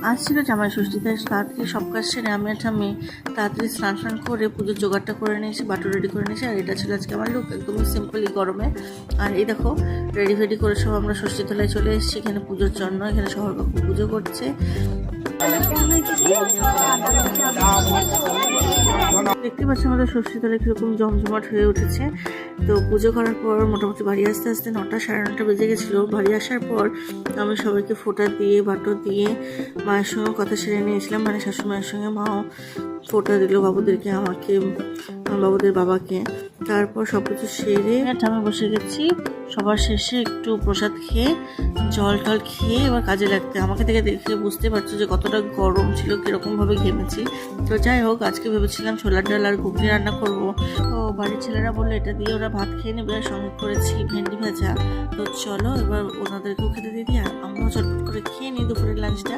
আজ ছিল জামাই ষষ্ঠী, তাই তাড়াতাড়ি সব কাজ সেরে আমি একটা মেয়ে তাড়াতাড়ি স্নান করে পুজোর জোগাড়টা করে নিয়েছি, বাটু রেডি করে নিয়েছি। আর এটা ছিল আজকে আমার লুক, একদমই সিম্পলি গরমে। আর এই দেখো রেডি ফেডি করে সব আমরা ষষ্ঠী তলায় চলে এসেছি এখানে পুজোর জন্য। এখানে শহর কাকু পুজো করছে। দেখতে পাচ্ছি আমাদের ষষ্ঠী তলায় কিরকম জমজমাট হয়ে উঠেছে। তো পুজো করার পর মোটামুটি বাড়ি আসতে আসতে 9টা সাড়ে 9টা বেজে গেছিলো। বাড়ি আসার পর আমি সবাইকে ফোঁটা দিয়ে বাটো দিয়ে মায়ের সঙ্গে কথা সেরে নিয়েছিলাম, মানে শাশুড়িমায়ের সঙ্গে মাও ফোঁটা দিল বাবুদেরকে, আমাকে, বাবুদের বাবাকে। তারপর সব কিছু সেরে আমি বসে গেছি। সবার শেষে একটু প্রসাদ খেয়ে জল টল খেয়ে এবার কাজে লাগতে। আমাকে থেকে দেখে বুঝতে পারছো যে কতটা গরম ছিল, কীরকমভাবে ঘেমেছি। তো যাই হোক, আজকে ভেবেছিলাম ছোলার ডাল আর ঘুগনি রান্না করব। তো বাড়ির ছেলেরা বললো এটা দিয়ে ওরা ভাত খেয়ে নেবে, আর সঙ্গে করেছি ভেন্ডি ভাজা। তো চলো এবার ওনাদেরকেও খেতে দিয়ে দিই, আর আমরাও চটপট করে খেয়ে নিই দুপুরের লাঞ্চটা।